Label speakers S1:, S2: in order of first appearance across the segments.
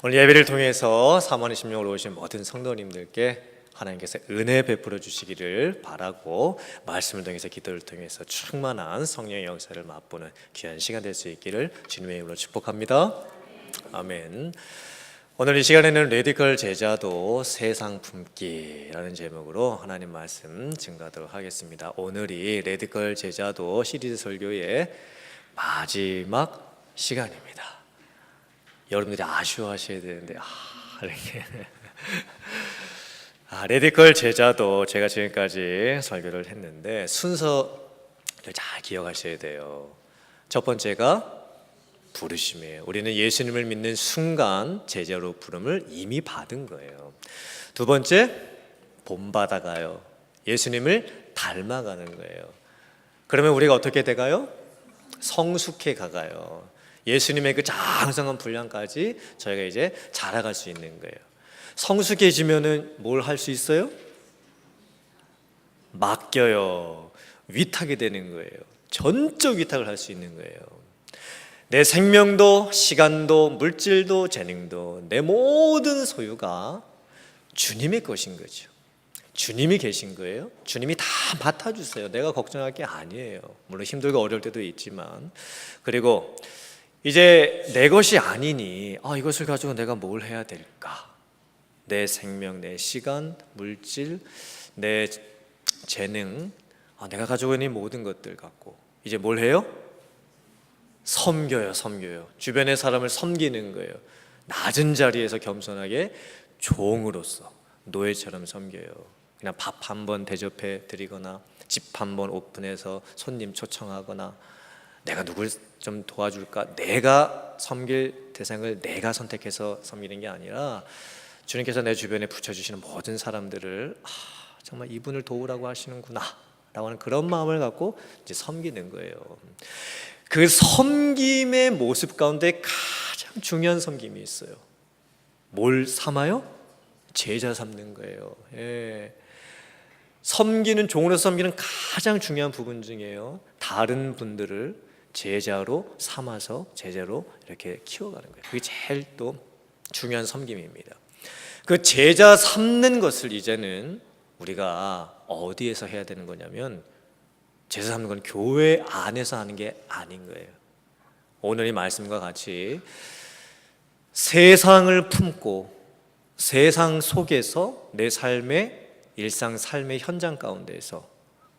S1: 오늘 예배를 통해서 사모하는 심령으로 오신 모든 성도님들께 하나님께서 은혜 베풀어 주시기를 바라고, 말씀을 통해서 기도를 통해서 충만한 성령의 역사를 맛보는 귀한 시간 될 수 있기를 주님의 이름으로 축복합니다. 아멘. 오늘 이 시간에는 레디컬 제자도 세상 품기라는 제목으로 하나님 말씀 증거하도록 하겠습니다. 오늘이 레디컬 제자도 시리즈 설교의 마지막 시간입니다. 여러분들이 아쉬워하셔야 되는데 이렇게 레디컬 제자도 제가 지금까지 설교를 했는데 순서를 잘 기억하셔야 돼요. 첫 번째가 부르심이에요. 우리는 예수님을 믿는 순간 제자로 부름을 이미 받은 거예요. 두 번째, 본받아가요. 예수님을 닮아가는 거예요. 그러면 우리가 어떻게 돼가요? 성숙해 가가요. 예수님의 그 장성한 분량까지 저희가 이제 자라갈 수 있는 거예요. 성숙해지면은 뭘 할 수 있어요? 맡겨요. 위탁이 되는 거예요. 전적 위탁을 할 수 있는 거예요. 내 생명도 시간도 물질도 재능도 내 모든 소유가 주님의 것인 거죠. 주님이 계신 거예요. 주님이 다 맡아주세요. 내가 걱정할 게 아니에요. 물론 힘들고 어려울 때도 있지만. 그리고 이제 내 것이 아니니 이것을 가지고 내가 뭘 해야 될까? 내 생명, 내 시간, 물질, 내 재능, 내가 가지고 있는 모든 것들 갖고 이제 뭘 해요? 섬겨요. 주변의 사람을 섬기는 거예요. 낮은 자리에서 겸손하게 종으로서 노예처럼 섬겨요. 그냥 밥 한 번 대접해 드리거나 집 한 번 오픈해서 손님 초청하거나 내가 누굴 좀 도와줄까? 내가 섬길 대상을 내가 선택해서 섬기는 게 아니라 주님께서 내 주변에 붙여주시는 모든 사람들을 정말 이분을 도우라고 하시는구나 라고 하는 그런 마음을 갖고 이제 섬기는 거예요. 그 섬김의 모습 가운데 가장 중요한 섬김이 있어요. 뭘 삼아요? 제자 삼는 거예요. 섬기는, 종으로서 섬기는 가장 중요한 부분 중에요, 다른 분들을 제자로 삼아서 제자로 이렇게 키워가는 거예요. 그게 제일 또 중요한 섬김입니다. 그 제자 삼는 것을 이제는 우리가 어디에서 해야 되는 거냐면, 제자 삼는 건 교회 안에서 하는 게 아닌 거예요. 오늘 이 말씀과 같이 세상을 품고 세상 속에서 내 삶의 일상 삶의 현장 가운데에서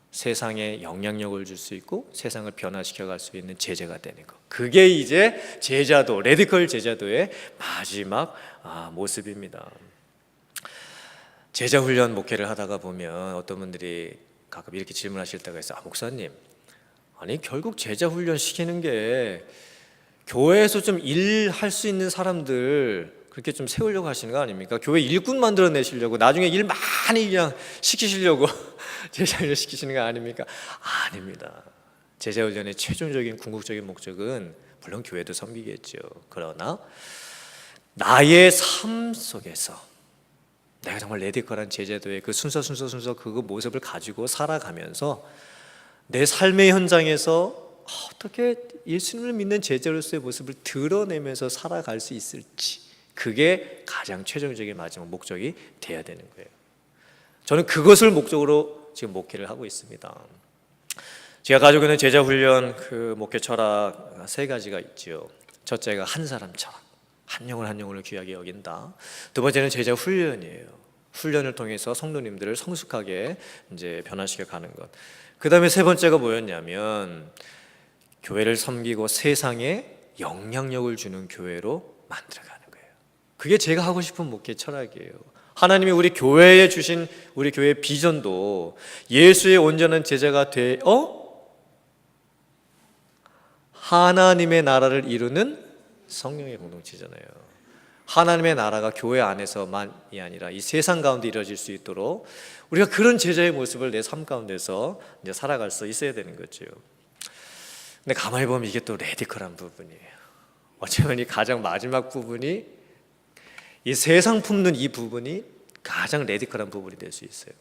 S1: 세상에 영향력을 줄 수 있고 세상을 변화시켜 갈 수 있는 제자가 되는 것, 그게 이제 제자도, 레디컬 제자도의 마지막 모습입니다. 제자 훈련 목회를 하다가 보면 어떤 분들이 가끔 이렇게 질문하실 때가 있어요. 목사님, 결국 제자 훈련 시키는 게 교회에서 좀 일할 수 있는 사람들 그렇게 좀 세우려고 하시는 거 아닙니까? 교회 일꾼 만들어내시려고, 나중에 일 많이 그냥 시키시려고 제자 훈련 시키시는 거 아닙니까? 아닙니다. 제자 훈련의 최종적인 궁극적인 목적은 물론 교회도 섬기겠죠. 그러나 나의 삶 속에서 내가 정말 레디컬한 제자도의 그 순서 그 모습을 가지고 살아가면서 내 삶의 현장에서 어떻게 예수님을 믿는 제자로서의 모습을 드러내면서 살아갈 수 있을지, 그게 가장 최종적인 마지막 목적이 돼야 되는 거예요. 저는 그것을 목적으로 지금 목회를 하고 있습니다. 제가 가지고 있는 제자 훈련 그 목회 철학 세 가지가 있죠. 첫째가 한 사람 철학, 한 영혼 한 영혼을 귀하게 여긴다. 두 번째는 제자 훈련이에요. 훈련을 통해서 성도님들을 성숙하게 이제 변화시켜 가는 것. 그 다음에 세 번째가 뭐였냐면, 교회를 섬기고 세상에 영향력을 주는 교회로 만들어가는 거예요. 그게 제가 하고 싶은 목회 철학이에요. 하나님이 우리 교회에 주신 우리 교회의 비전도 예수의 온전한 제자가 되어 하나님의 나라를 이루는 성령의 공동체잖아요. 하나님의 나라가 교회 안에서만이 아니라 이 세상 가운데 이루어질 수 있도록 우리가 그런 제자의 모습을 내 삶 가운데서 이제 살아갈 수 있어야 되는 거죠. 근데 가만히 보면 이게 또 레디컬한 부분이에요. 어쩌면 이 가장 마지막 부분이, 이 세상 품는 이 부분이 가장 레디컬한 부분이 될 수 있어요.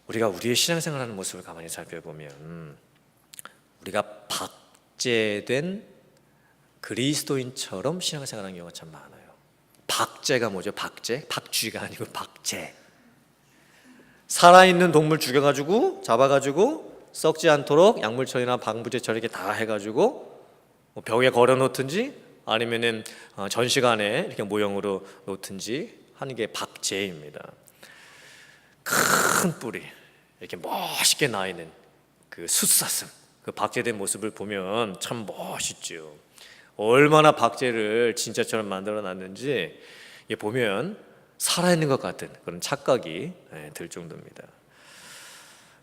S1: 우리가 우리의 신앙생활하는 모습을 가만히 살펴보면 우리가 박제된 그리스도인처럼 신앙생활하는 경우가 참 많아요. 박제가 뭐죠? 박제? 박쥐가 아니고 박제. 살아있는 동물 죽여가지고 잡아가지고 썩지 않도록 약물처리나 방부제 처리 이렇게 다 해가지고 뭐 벽에 걸어놓든지 아니면은 전시관에 이렇게 모형으로 놓든지 하는 게 박제입니다. 큰 뿌리 이렇게 멋있게 나 있는 그 숫사슴, 그 박제된 모습을 보면 참 멋있죠. 얼마나 박제를 진짜처럼 만들어 놨는지 보면 살아있는 것 같은 그런 착각이 들 정도입니다.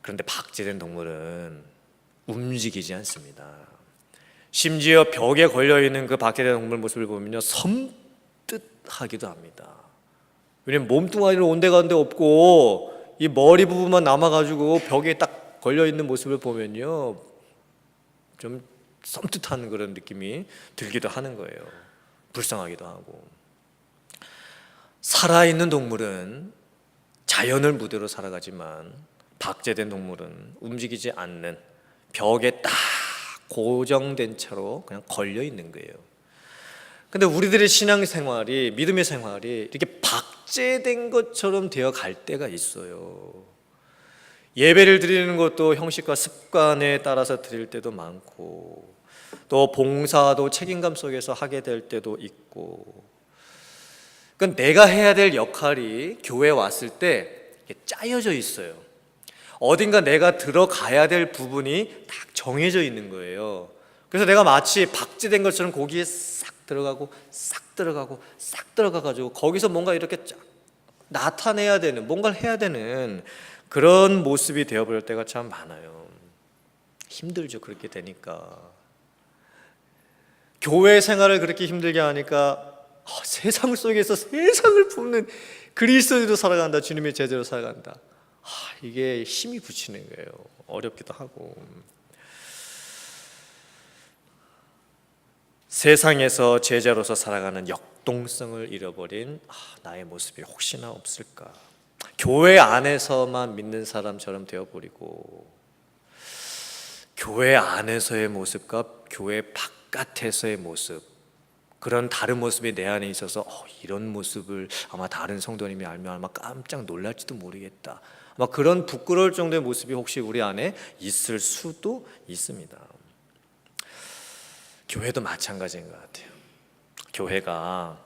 S1: 그런데 박제된 동물은 움직이지 않습니다. 심지어 벽에 걸려있는 그 박제된 동물 모습을 보면요, 섬뜩하기도 합니다. 왜냐면 몸뚱아리는 온데간데 없고 이 머리 부분만 남아가지고 벽에 딱 걸려있는 모습을 보면요, 좀 섬뜩한 그런 느낌이 들기도 하는 거예요. 불쌍하기도 하고. 살아있는 동물은 자연을 무대로 살아가지만 박제된 동물은 움직이지 않는 벽에 딱 고정된 채로 그냥 걸려 있는 거예요. 근데 우리들의 신앙생활이, 믿음의 생활이 이렇게 박제된 것처럼 되어 갈 때가 있어요. 예배를 드리는 것도 형식과 습관에 따라서 드릴 때도 많고, 또 봉사도 책임감 속에서 하게 될 때도 있고, 그러니까 내가 해야 될 역할이 교회에 왔을 때 짜여져 있어요. 어딘가 내가 들어가야 될 부분이 딱 정해져 있는 거예요. 그래서 내가 마치 박제된 것처럼 거기에 싹 들어가고 싹 들어가고 싹 들어가가지고 거기서 뭔가 이렇게 쫙 나타내야 되는, 뭔가를 해야 되는 그런 모습이 되어버릴 때가 참 많아요. 힘들죠, 그렇게 되니까. 교회 생활을 그렇게 힘들게 하니까 세상 속에서 세상을 품는 그리스도인으로 살아간다, 주님의 제자로 살아간다, 이게 힘이 붙이는 거예요. 어렵기도 하고. 세상에서 제자로서 살아가는 역동성을 잃어버린 나의 모습이 혹시나 없을까. 교회 안에서만 믿는 사람처럼 되어버리고, 교회 안에서의 모습과 교회 바깥에서의 모습, 그런 다른 모습이 내 안에 있어서 이런 모습을 아마 다른 성도님이 알면 아마 깜짝 놀랄지도 모르겠다, 아마 그런 부끄러울 정도의 모습이 혹시 우리 안에 있을 수도 있습니다. 교회도 마찬가지인 것 같아요. 교회가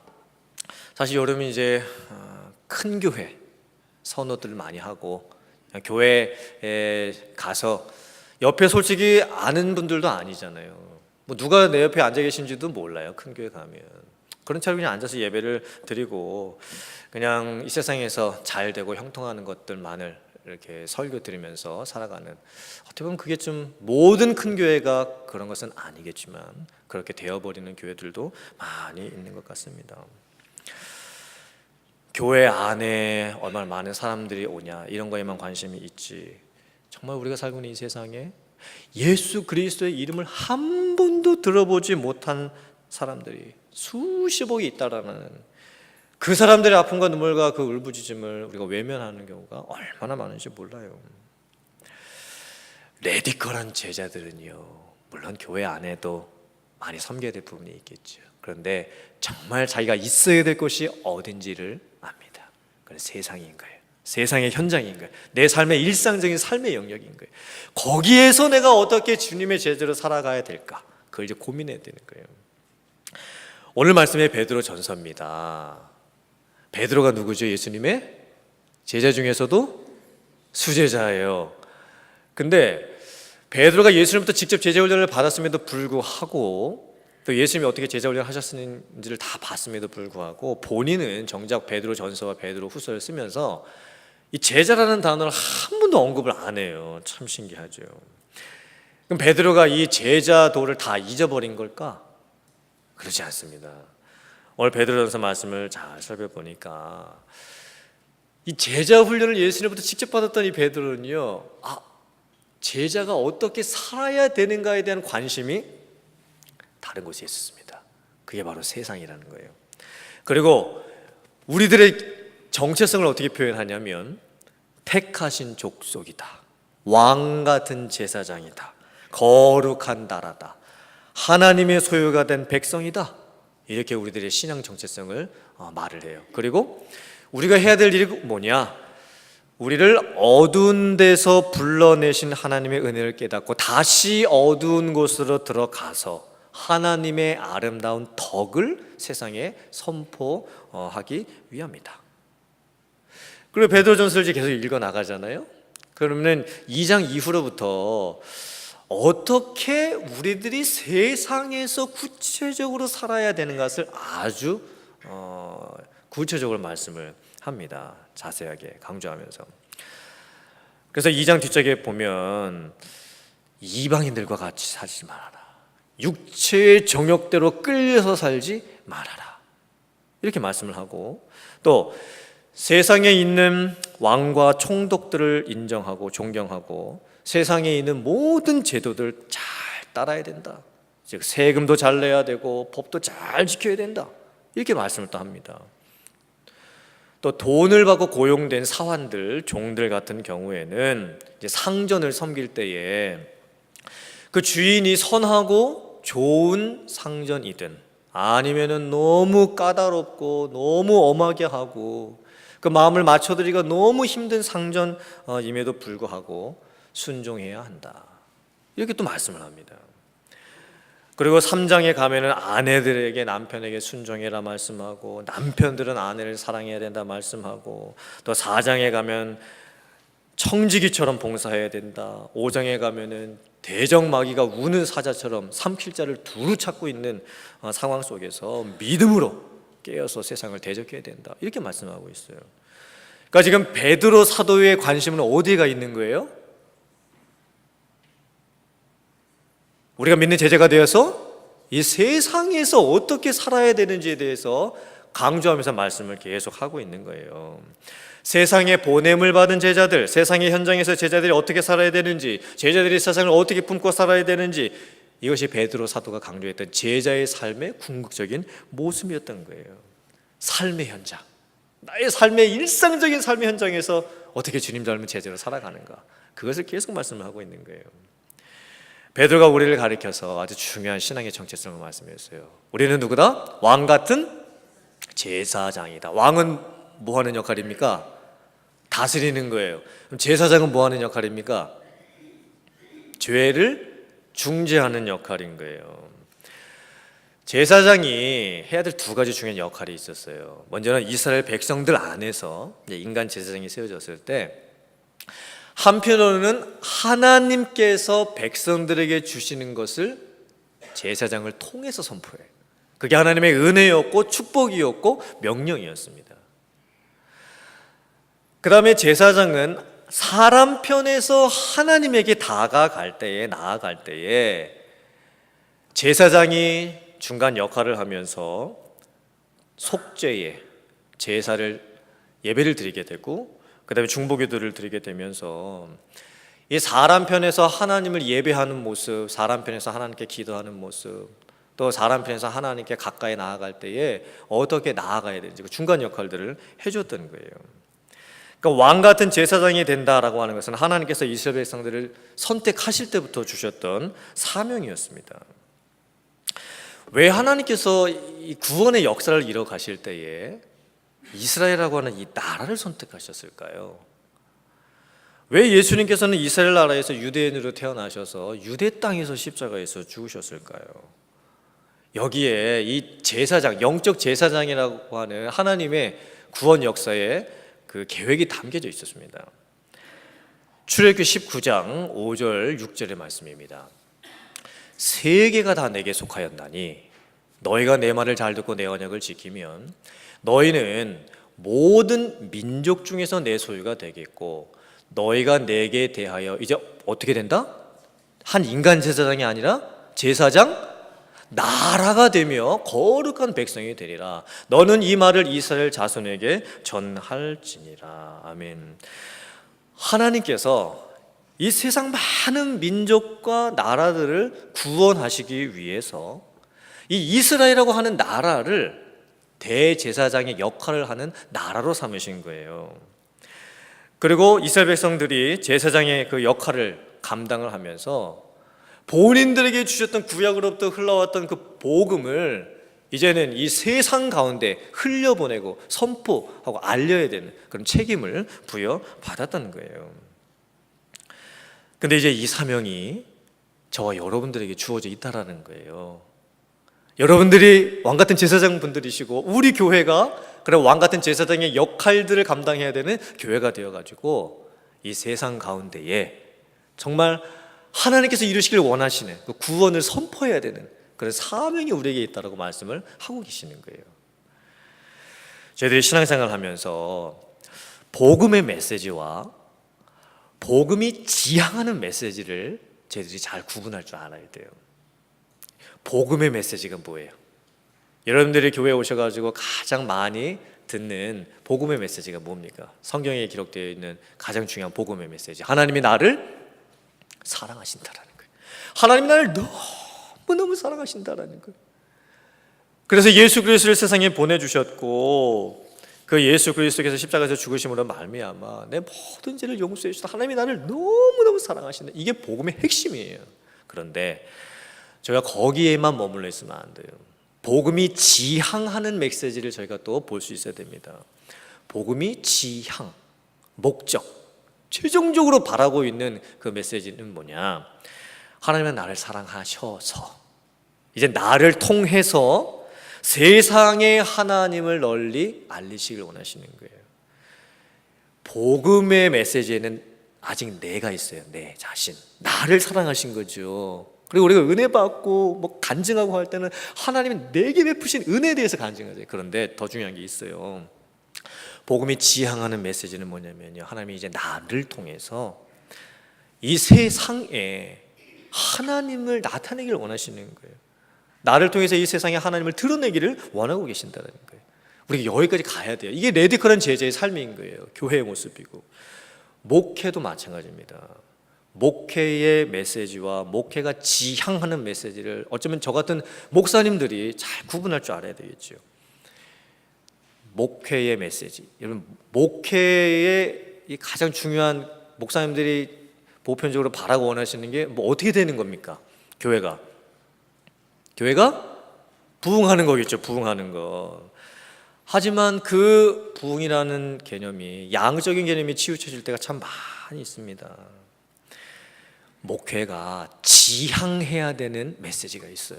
S1: 사실 여러분이 이제 큰 교회 선호들을 많이 하고, 교회에 가서 옆에 솔직히 아는 분들도 아니잖아요. 뭐 누가 내 옆에 앉아 계신지도 몰라요. 큰 교회 가면 그런 차로 그냥 앉아서 예배를 드리고 그냥 이 세상에서 잘 되고 형통하는 것들만을 이렇게 설교 드리면서 살아가는, 어떻게 보면 그게 좀 모든 큰 교회가 그런 것은 아니겠지만 그렇게 되어버리는 교회들도 많이 있는 것 같습니다. 교회 안에 얼마나 많은 사람들이 오냐 이런 거에만 관심이 있지, 정말 우리가 살고 있는 이 세상에 예수 그리스도의 이름을 한 번도 들어보지 못한 사람들이 수십억이 있다라는, 그 사람들의 아픔과 눈물과 그 울부짖음을 우리가 외면하는 경우가 얼마나 많은지 몰라요. 레디컬한 제자들은요, 물론 교회 안에도 많이 섬겨야 될 부분이 있겠죠. 그런데 정말 자기가 있어야 될 곳이 어딘지를 압니다. 그건 세상인 거예요. 세상의 현장인 거예요. 내 삶의 일상적인 삶의 영역인 거예요. 거기에서 내가 어떻게 주님의 제자로 살아가야 될까, 그걸 이제 고민해야 되는 거예요. 오늘 말씀의 베드로 전서입니다. 베드로가 누구죠? 예수님의 제자 중에서도 수제자예요. 근데 베드로가 예수님부터 직접 제자 훈련을 받았음에도 불구하고, 또 예수님이 어떻게 제자 훈련을 하셨는지를 다 봤음에도 불구하고 본인은 정작 베드로 전서와 베드로 후서를 쓰면서 이 제자라는 단어를 한 번도 언급을 안 해요. 참 신기하죠. 그럼 베드로가 이 제자도를 다 잊어버린 걸까? 그렇지 않습니다. 오늘 베드로전서 말씀을 잘 살펴보니까 이 제자 훈련을 예수님부터 직접 받았던 이 베드로는요, 제자가 어떻게 살아야 되는가에 대한 관심이 다른 곳에 있었습니다. 그게 바로 세상이라는 거예요. 그리고 우리들의 정체성을 어떻게 표현하냐면 택하신 족속이다, 왕 같은 제사장이다, 거룩한 나라다, 하나님의 소유가 된 백성이다. 이렇게 우리들의 신앙 정체성을 말을 해요. 그리고 우리가 해야 될 일이 뭐냐? 우리를 어두운 데서 불러내신 하나님의 은혜를 깨닫고 다시 어두운 곳으로 들어가서 하나님의 아름다운 덕을 세상에 선포하기 위함이다. 그리고 베드로전서를 계속 읽어 나가잖아요. 그러면 2장 이후로부터 어떻게 우리들이 세상에서 구체적으로 살아야 되는 것을 아주 구체적으로 말씀을 합니다. 자세하게 강조하면서. 그래서 2장 뒤쪽에 보면 이방인들과 같이 살지 말아라. 육체의 정욕대로 끌려서 살지 말아라. 이렇게 말씀을 하고, 또 세상에 있는 왕과 총독들을 인정하고 존경하고 세상에 있는 모든 제도들 잘 따라야 된다. 즉 세금도 잘 내야 되고 법도 잘 지켜야 된다. 이렇게 말씀을 또 합니다. 또 돈을 받고 고용된 사환들, 종들 같은 경우에는 이제 상전을 섬길 때에 그 주인이 선하고 좋은 상전이든 아니면은 너무 까다롭고 너무 엄하게 하고 그 마음을 맞춰드리기가 너무 힘든 상전임에도 불구하고 순종해야 한다. 이렇게 또 말씀을 합니다. 그리고 3장에 가면은 아내들에게 남편에게 순종해라 말씀하고 남편들은 아내를 사랑해야 된다 말씀하고, 또 4장에 가면 청지기처럼 봉사해야 된다. 5장에 가면은 대적마귀가 우는 사자처럼 삼킬 자를 두루 찾고 있는 상황 속에서 믿음으로 깨어서 세상을 대적해야 된다. 이렇게 말씀하고 있어요. 그러니까 지금 베드로 사도의 관심은 어디가 있는 거예요? 우리가 믿는 제자가 되어서 이 세상에서 어떻게 살아야 되는지에 대해서 강조하면서 말씀을 계속 하고 있는 거예요. 세상에 보냄을 받은 제자들, 세상의 현장에서 제자들이 어떻게 살아야 되는지, 제자들이 세상을 어떻게 품고 살아야 되는지, 이것이 베드로 사도가 강조했던 제자의 삶의 궁극적인 모습이었던 거예요. 삶의 현장, 나의 삶의 일상적인 삶의 현장에서 어떻게 주님 닮은 제자로 살아가는가, 그것을 계속 말씀을 하고 있는 거예요. 베드로가 우리를 가리켜서 아주 중요한 신앙의 정체성을 말씀했어요. 우리는 누구다? 왕 같은 제사장이다. 왕은 뭐 하는 역할입니까? 다스리는 거예요. 그럼 제사장은 뭐 하는 역할입니까? 죄를 중재하는 역할인 거예요. 제사장이 해야 될 두 가지 중요한 역할이 있었어요. 먼저는 이스라엘 백성들 안에서 인간 제사장이 세워졌을 때 한편으로는 하나님께서 백성들에게 주시는 것을 제사장을 통해서 선포해요. 그게 하나님의 은혜였고 축복이었고 명령이었습니다. 그 다음에 제사장은 사람 편에서 하나님에게 나아갈 때에 제사장이 중간 역할을 하면서 속죄의 제사를 예배를 드리게 되고, 그 다음에 중보기도를 드리게 되면서 이 사람 편에서 하나님을 예배하는 모습, 사람 편에서 하나님께 기도하는 모습, 또 사람 편에서 하나님께 가까이 나아갈 때에 어떻게 나아가야 되는지 그 중간 역할들을 해줬던 거예요. 그러니까 왕 같은 제사장이 된다라고 하는 것은 하나님께서 이스라엘 백성들을 선택하실 때부터 주셨던 사명이었습니다. 왜 하나님께서 이 구원의 역사를 이뤄 가실 때에 이스라엘이라고 하는 이 나라를 선택하셨을까요? 왜 예수님께서는 이스라엘 나라에서 유대인으로 태어나셔서 유대 땅에서 십자가에서 죽으셨을까요? 여기에 이 제사장, 영적 제사장이라고 하는 하나님의 구원 역사에 그 계획이 담겨져 있었습니다. 출애굽기 19장 5절 6절의 말씀입니다. 세계가 다 내게 속하였나니 너희가 내 말을 잘 듣고 내 언약을 지키면 너희는 모든 민족 중에서 내 소유가 되겠고 너희가 내게 대하여 이제 어떻게 된다? 한 인간 제사장이 아니라 제사장 나라가 되며 거룩한 백성이 되리라. 너는 이 말을 이스라엘 자손에게 전할지니라. 아멘. 하나님께서 이 세상 많은 민족과 나라들을 구원하시기 위해서 이 이스라엘이라고 하는 나라를 대제사장의 역할을 하는 나라로 삼으신 거예요. 그리고 이스라엘 백성들이 제사장의 그 역할을 감당을 하면서 본인들에게 주셨던 구약으로부터 흘러왔던 그 복음을 이제는 이 세상 가운데 흘려보내고 선포하고 알려야 되는 그런 책임을 부여받았다는 거예요. 근데 이제 이 사명이 저와 여러분들에게 주어져 있다라는 거예요. 여러분들이 왕같은 제사장 분들이시고 우리 교회가 그런 왕같은 제사장의 역할들을 감당해야 되는 교회가 되어가지고 이 세상 가운데에 정말 하나님께서 이루시길 원하시는 그 구원을 선포해야 되는 그런 사명이 우리에게 있다고 말씀을 하고 계시는 거예요. 저희들이 신앙생활을 하면서 복음의 메시지와 복음이 지향하는 메시지를 저희들이 잘 구분할 줄 알아야 돼요. 복음의 메시지가 뭐예요? 여러분들이 교회에 오셔가지고 가장 많이 듣는 복음의 메시지가 뭡니까? 성경에 기록되어 있는 가장 중요한 복음의 메시지, 하나님이 나를 사랑하신다라는 거예요. 하나님이 나를 너무너무 사랑하신다라는 거예요. 그래서 예수 그리스도를 세상에 보내주셨고 그 예수 그리스도께서 십자가에서 죽으심으로 말미암아 내 모든 죄를 용서해 주시다. 하나님이 나를 너무너무 사랑하신다. 이게 복음의 핵심이에요. 그런데 저희가 거기에만 머물러 있으면 안 돼요. 복음이 지향하는 메시지를 저희가 또 볼 수 있어야 됩니다. 복음이 지향, 목적, 최종적으로 바라고 있는 그 메시지는 뭐냐? 하나님은 나를 사랑하셔서 이제 나를 통해서 세상의 하나님을 널리 알리시길 원하시는 거예요. 복음의 메시지에는 아직 내가 있어요. 내 자신, 나를 사랑하신 거죠. 그리고 우리가 은혜 받고 뭐 간증하고 할 때는 하나님이 내게 베푸신 은혜에 대해서 간증하죠. 그런데 더 중요한 게 있어요. 복음이 지향하는 메시지는 뭐냐면요, 하나님이 이제 나를 통해서 이 세상에 하나님을 나타내기를 원하시는 거예요. 나를 통해서 이 세상에 하나님을 드러내기를 원하고 계신다는 거예요. 우리가 여기까지 가야 돼요. 이게 레디컬한 제자의 삶인 거예요. 교회의 모습이고 목회도 마찬가지입니다. 목회의 메시지와 목회가 지향하는 메시지를 어쩌면 저 같은 목사님들이 잘 구분할 줄 알아야 되겠죠. 목회의 메시지, 여러분, 목회의 이 가장 중요한, 목사님들이 보편적으로 바라고 원하시는 게 뭐 어떻게 되는 겁니까? 교회가 부흥하는 거겠죠. 부흥하는 거. 하지만 그 부흥이라는 개념이, 양적인 개념이 치우쳐질 때가 참 많이 있습니다. 목회가 지향해야 되는 메시지가 있어요.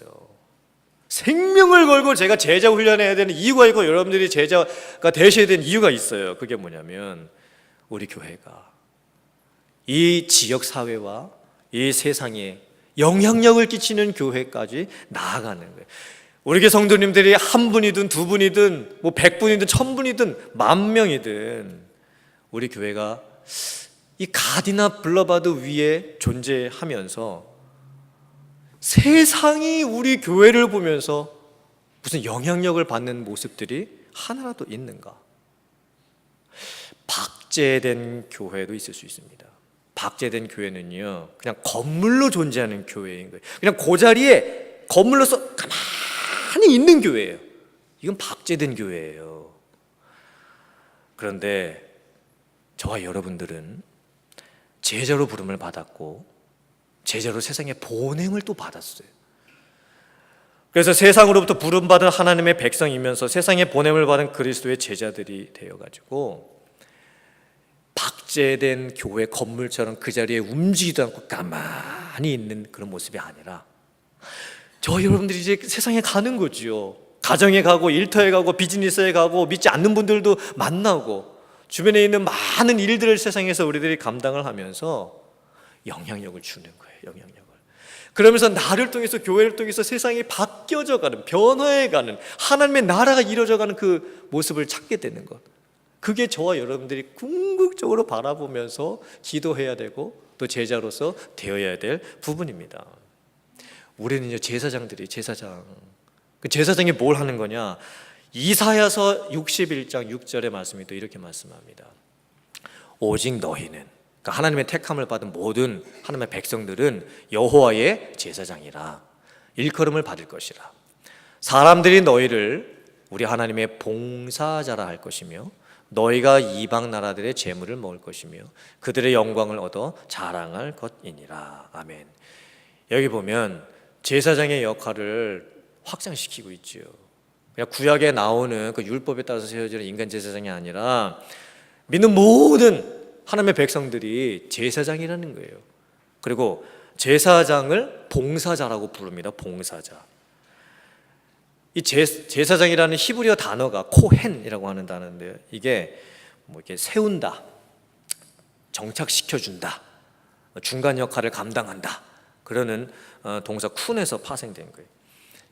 S1: 생명을 걸고 제가 제자 훈련해야 되는 이유가 있고 여러분들이 제자가 되셔야 되는 이유가 있어요. 그게 뭐냐면 우리 교회가 이 지역 사회와 이 세상에 영향력을 끼치는 교회까지 나아가는 거예요. 우리 교회 성도님들이 한 분이든 두 분이든 뭐 100분이든 1000분이든 10,000명이든 우리 교회가 이 가디나 블러바드 위에 존재하면서 세상이 우리 교회를 보면서 무슨 영향력을 받는 모습들이 하나라도 있는가? 박제된 교회도 있을 수 있습니다. 박제된 교회는요, 그냥 건물로 존재하는 교회인 거예요. 그냥 그 자리에 건물로서 가만히 있는 교회예요. 이건 박제된 교회예요. 그런데 저와 여러분들은 제자로 부름을 받았고 제자로 세상에 보냄을 또 받았어요. 그래서 세상으로부터 부름받은 하나님의 백성이면서 세상에 보냄을 받은 그리스도의 제자들이 되어가지고 박제된 교회 건물처럼 그 자리에 움직이지도 않고 가만히 있는 그런 모습이 아니라 저 여러분들이 이제 세상에 가는 거지요. 가정에 가고 일터에 가고 비즈니스에 가고 믿지 않는 분들도 만나고 주변에 있는 많은 일들을 세상에서 우리들이 감당을 하면서 영향력을 주는 거예요. 영향력을. 그러면서 나를 통해서, 교회를 통해서 세상이 바뀌어져 가는, 변화해 가는, 하나님의 나라가 이루어져 가는 그 모습을 찾게 되는 것. 그게 저와 여러분들이 궁극적으로 바라보면서 기도해야 되고 또 제자로서 되어야 될 부분입니다. 우리는요, 제사장. 그 제사장이 뭘 하는 거냐? 이사야서 61장 6절의 말씀이 또 이렇게 말씀합니다. 오직 너희는, 그러니까 하나님의 택함을 받은 모든 하나님의 백성들은 여호와의 제사장이라 일컬음을 받을 것이라. 사람들이 너희를 우리 하나님의 봉사자라 할 것이며 너희가 이방 나라들의 재물을 먹을 것이며 그들의 영광을 얻어 자랑할 것이니라. 아멘. 여기 보면 제사장의 역할을 확장시키고 있지요. 그냥 구약에 나오는 그 율법에 따라서 세워지는 인간 제사장이 아니라 믿는 모든 하나님의 백성들이 제사장이라는 거예요. 그리고 제사장을 봉사자라고 부릅니다. 봉사자. 이 제사장이라는 히브리어 단어가 코헨이라고 하는 단어인데요. 이게 뭐 이렇게 세운다, 정착시켜준다, 중간 역할을 감당한다. 그러는 동사 쿤에서 파생된 거예요.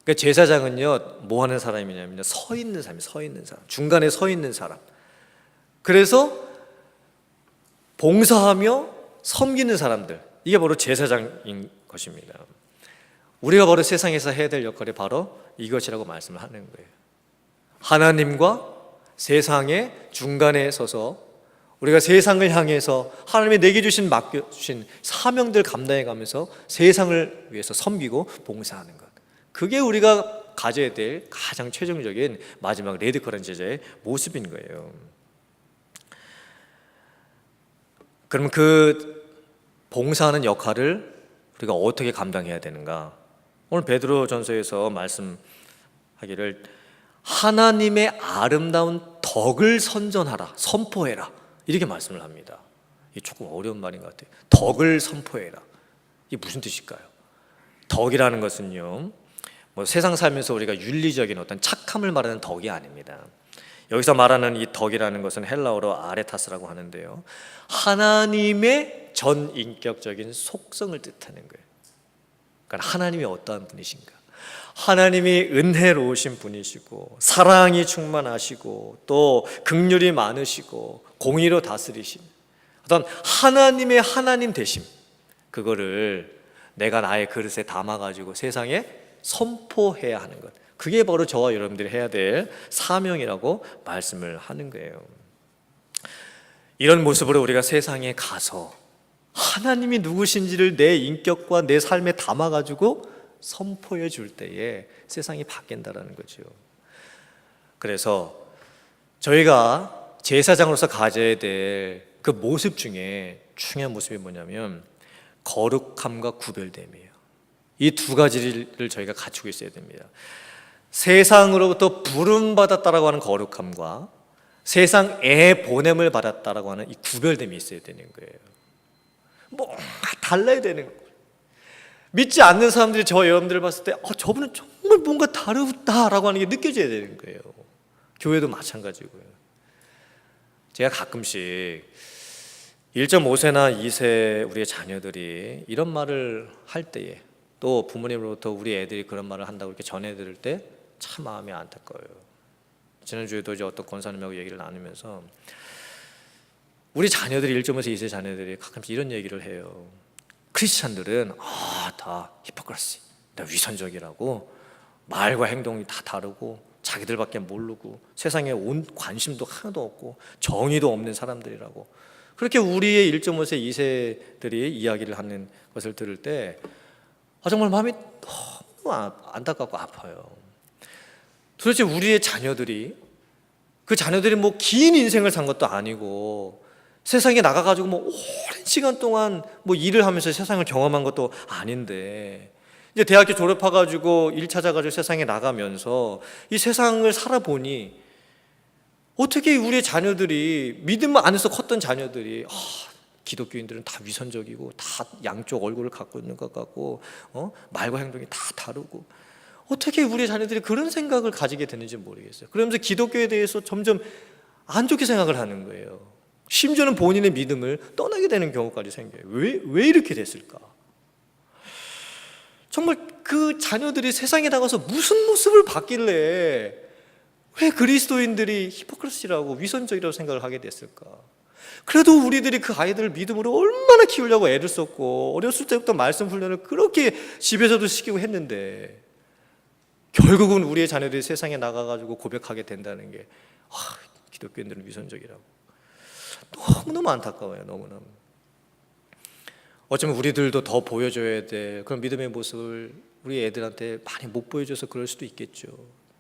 S1: 그러니까 제사장은요, 뭐 하는 사람이냐면요, 서 있는 사람, 중간에 서 있는 사람. 그래서 봉사하며 섬기는 사람들, 이게 바로 제사장인 것입니다. 우리가 바로 세상에서 해야 될 역할이 바로 이것이라고 말씀을 하는 거예요. 하나님과 세상의 중간에 서서 우리가 세상을 향해서 하나님이 내게 맡겨주신 사명들 감당해 가면서 세상을 위해서 섬기고 봉사하는 것, 그게 우리가 가져야 될 가장 최종적인 마지막 레디컬한 제자의 모습인 거예요. 그럼 그 봉사하는 역할을 우리가 어떻게 감당해야 되는가? 오늘 베드로전서에서 말씀하기를 하나님의 아름다운 덕을 선전하라, 선포해라, 이렇게 말씀을 합니다. 이게 조금 어려운 말인 것 같아요. 덕을 선포해라. 이게 무슨 뜻일까요? 덕이라는 것은요, 뭐 세상 살면서 우리가 윤리적인 어떤 착함을 말하는 덕이 아닙니다. 여기서 말하는 이 덕이라는 것은 헬라어로 아레타스라고 하는데요, 하나님의 전인격적인 속성을 뜻하는 거예요. 그러니까 하나님이 어떠한 분이신가? 하나님이 은혜로우신 분이시고 사랑이 충만하시고 또 긍휼이 많으시고 공의로 다스리신 어떤 하나님의 하나님 되심, 그거를 내가 나의 그릇에 담아가지고 세상에 선포해야 하는 것, 그게 바로 저와 여러분들이 해야 될 사명이라고 말씀을 하는 거예요. 이런 모습으로 우리가 세상에 가서 하나님이 누구신지를 내 인격과 내 삶에 담아가지고 선포해 줄 때에 세상이 바뀐다는 거죠. 그래서 저희가 제사장으로서 가져야 될 그 모습 중에 중요한 모습이 뭐냐면 거룩함과 구별됨이에요. 이 두 가지를 저희가 갖추고 있어야 됩니다. 세상으로부터 부름받았다라고 하는 거룩함과 세상에 보냄을 받았다라고 하는 이 구별됨이 있어야 되는 거예요. 뭔가 달라야 되는 거예요. 믿지 않는 사람들이 저와 여러분들을 봤을 때 저분은 정말 뭔가 다르다라고 하는 게 느껴져야 되는 거예요. 교회도 마찬가지고요. 제가 가끔씩 1.5세나 2세 우리의 자녀들이 이런 말을 할 때에, 또 부모님으로부터 우리 애들이 그런 말을 한다고 이렇게 전해 들을 때 참 마음이 안타까워요. 지난주에도 이제 어떤 권사님하고 얘기를 나누면서 우리 자녀들이 1.5세, 2세 자녀들이 가끔씩 이런 얘기를 해요. 크리스찬들은 다 히포크라시, 다 위선적이라고, 말과 행동이 다 다르고 자기들밖에 모르고 세상에 온 관심도 하나도 없고 정의도 없는 사람들이라고, 그렇게 우리의 1.5세, 2세들이 이야기를 하는 것을 들을 때 정말 마음이 너무 안타깝고 아파요. 도대체 우리의 자녀들이, 그 자녀들이 뭐 긴 인생을 산 것도 아니고 세상에 나가가지고 뭐 오랜 시간 동안 뭐 일을 하면서 세상을 경험한 것도 아닌데, 이제 대학교 졸업해가지고 일 찾아가지고 세상에 나가면서 이 세상을 살아보니 어떻게 우리의 자녀들이, 믿음 안에서 컸던 자녀들이 기독교인들은 다 위선적이고 다 양쪽 얼굴을 갖고 있는 것 같고 말과 행동이 다 다르고, 어떻게 우리의 자녀들이 그런 생각을 가지게 됐는지 모르겠어요. 그러면서 기독교에 대해서 점점 안 좋게 생각을 하는 거예요. 심지어는 본인의 믿음을 떠나게 되는 경우까지 생겨요. 왜 이렇게 됐을까? 정말 그 자녀들이 세상에 나가서 무슨 모습을 받길래 왜 그리스도인들이 히포크리시라고 위선적이라고 생각을 하게 됐을까? 그래도 우리들이 그 아이들을 믿음으로 얼마나 키우려고 애를 썼고 어렸을 때부터 말씀 훈련을 그렇게 집에서도 시키고 했는데 결국은 우리의 자녀들이 세상에 나가가지고 고백하게 된다는 게 기독교인들은 위선적이라고. 너무너무 안타까워요. 너무너무. 어쩌면 우리들도 더 보여줘야 될 그런 믿음의 모습을 우리 애들한테 많이 못 보여줘서 그럴 수도 있겠죠.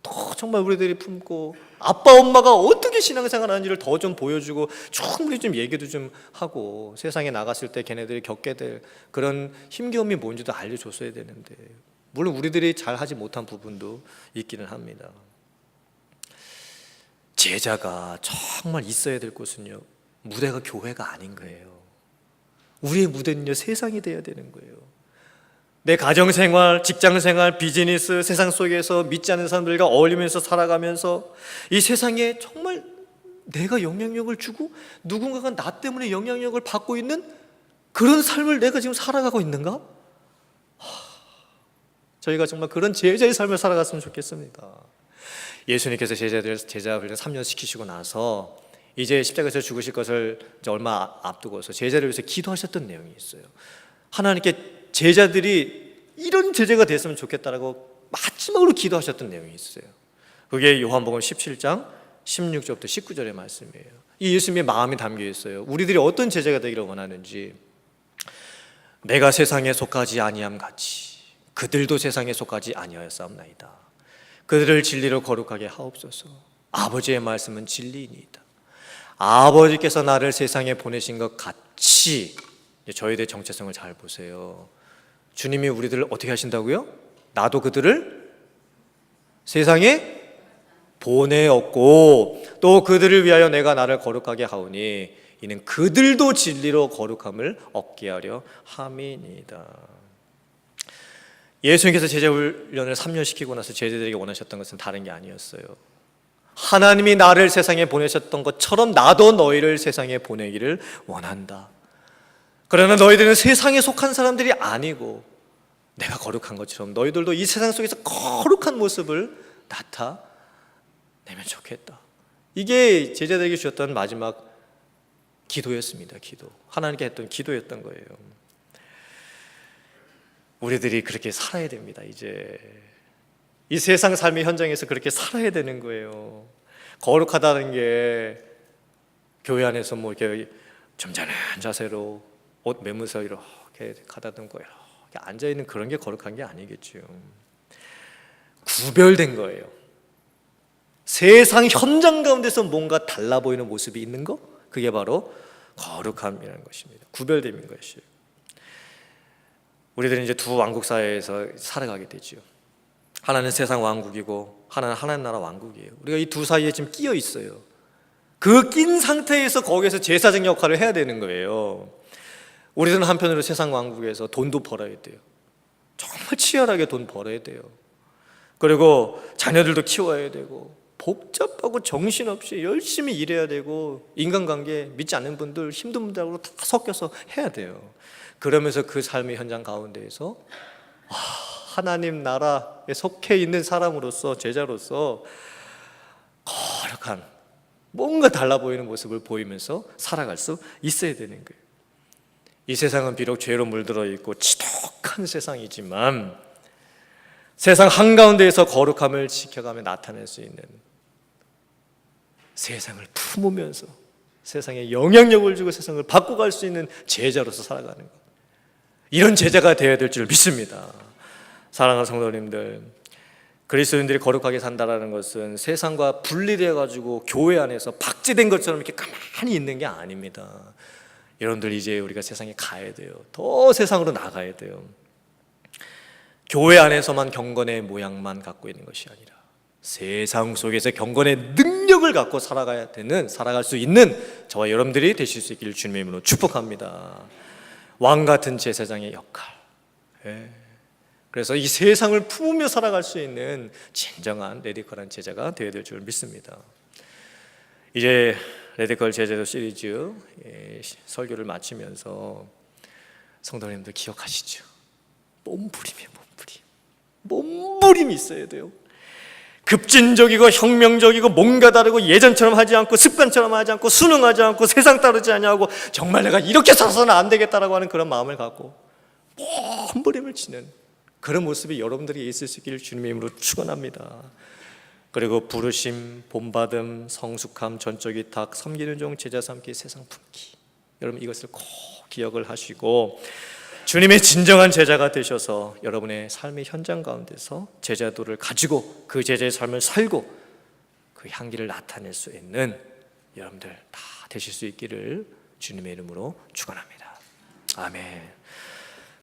S1: 더 정말 우리들이 품고 아빠 엄마가 어떻게 신앙생활 하는지를 더 좀 보여주고 충분히 좀 얘기도 좀 하고 세상에 나갔을 때 걔네들이 겪게 될 그런 힘겨움이 뭔지도 알려줬어야 되는데 물론 우리들이 잘하지 못한 부분도 있기는 합니다. 제자가 정말 있어야 될 곳은요, 무대가 교회가 아닌 거예요. 우리의 무대는요, 세상이 돼야 되는 거예요. 내 가정생활, 직장생활, 비즈니스, 세상 속에서 믿지 않는 사람들과 어울리면서 살아가면서 이 세상에 정말 내가 영향력을 주고 누군가가 나 때문에 영향력을 받고 있는 그런 삶을 내가 지금 살아가고 있는가? 저희가 정말 그런 제자의 삶을 살아갔으면 좋겠습니다. 예수님께서 제자 훈련 3년 시키시고 나서 이제 십자가에서 죽으실 것을 이제 얼마 앞두고서 제자를 위해서 기도하셨던 내용이 있어요. 하나님께 제자들이 이런 제자가 됐으면 좋겠다라고 마지막으로 기도하셨던 내용이 있어요. 그게 요한복음 17장 16절부터 19절의 말씀이에요. 이 예수님의 마음이 담겨 있어요. 우리들이 어떤 제자가 되기를 원하는지. 내가 세상에 속하지 아니함 같이 그들도 세상에 속하지 아니하였사옵나이다. 그들을 진리로 거룩하게 하옵소서. 아버지의 말씀은 진리이니이다. 아버지께서 나를 세상에 보내신 것 같이, 저희들의 정체성을 잘 보세요. 주님이 우리들을 어떻게 하신다고요? 나도 그들을 세상에 보내었고 또 그들을 위하여 내가 나를 거룩하게 하오니 이는 그들도 진리로 거룩함을 얻게 하려 함이니이다. 예수님께서 제자 훈련을 3년 시키고 나서 제자들에게 원하셨던 것은 다른 게 아니었어요. 하나님이 나를 세상에 보내셨던 것처럼 나도 너희를 세상에 보내기를 원한다. 그러나 너희들은 세상에 속한 사람들이 아니고 내가 거룩한 것처럼 너희들도 이 세상 속에서 거룩한 모습을 나타내면 좋겠다. 이게 제자들에게 주셨던 마지막 기도였습니다. 기도. 하나님께 했던 기도였던 거예요. 우리들이 그렇게 살아야 됩니다. 이제 이 세상 삶의 현장에서 그렇게 살아야 되는 거예요. 거룩하다는 게 교회 안에서 뭐 이렇게 점잖은 자세로 옷 매무서 이렇게 가다듬고 이렇게 앉아 있는 그런 게 거룩한 게 아니겠죠. 구별된 거예요. 세상 현장 가운데서 뭔가 달라 보이는 모습이 있는 거, 그게 바로 거룩함이라는 것입니다. 구별됨인 것이에요. 우리들은 이제 두 왕국 사회에서 살아가게 되죠. 하나는 세상 왕국이고 하나는 하나님 나라 왕국이에요. 우리가 이 두 사이에 지금 끼어 있어요. 그 낀 상태에서 거기에서 제사장 역할을 해야 되는 거예요. 우리들은 한편으로 세상 왕국에서 돈도 벌어야 돼요. 정말 치열하게 돈 벌어야 돼요. 그리고 자녀들도 키워야 되고 복잡하고 정신없이 열심히 일해야 되고 인간관계 믿지 않는 분들, 힘든 분들하고 다 섞여서 해야 돼요. 그러면서 그 삶의 현장 가운데에서 하나님 나라에 속해 있는 사람으로서, 제자로서 거룩한 뭔가 달라 보이는 모습을 보이면서 살아갈 수 있어야 되는 거예요. 이 세상은 비록 죄로 물들어 있고 지독한 세상이지만 세상 한가운데에서 거룩함을 지켜가며 나타낼 수 있는, 세상을 품으면서 세상에 영향력을 주고 세상을 바꿔갈 수 있는 제자로서 살아가는 것, 이런 제자가 되어야 될 줄 믿습니다. 사랑하는 성도님들, 그리스도인들이 거룩하게 산다는 것은 세상과 분리되어 가지고 교회 안에서 박제된 것처럼 이렇게 가만히 있는 게 아닙니다. 여러분들, 이제 우리가 세상에 가야 돼요. 더 세상으로 나가야 돼요. 교회 안에서만 경건의 모양만 갖고 있는 것이 아니라 세상 속에서 경건의 능력을 갖고 살아갈 수 있는 저와 여러분들이 되실 수 있기를 주님의 이름으로 축복합니다. 왕 같은 제사장의 역할. 그래서 이 세상을 품으며 살아갈 수 있는 진정한 레디컬한 제자가 되어야 될 줄 믿습니다. 이제 레디컬 제자도 시리즈 설교를 마치면서 성도님들 기억하시죠? 몸부림이에요. 몸부림이 있어야 돼요. 급진적이고 혁명적이고 뭔가 다르고 예전처럼 하지 않고 습관처럼 하지 않고 순응하지 않고 세상 따르지 아니하고 정말 내가 이렇게 살아서는 안 되겠다라고 하는 그런 마음을 갖고 몸부림을 치는 그런 모습이 여러분들이 있을 수 있기를 주님의 이름으로 축원합니다. 그리고 부르심, 본받음, 성숙함, 전적 위탁, 섬기는 종, 제자 삼기, 세상 품기, 여러분 이것을 꼭 기억을 하시고 주님의 진정한 제자가 되셔서 여러분의 삶의 현장 가운데서 제자도를 가지고 그 제자의 삶을 살고 그 향기를 나타낼 수 있는 여러분들 다 되실 수 있기를 주님의 이름으로 축원합니다. 아멘.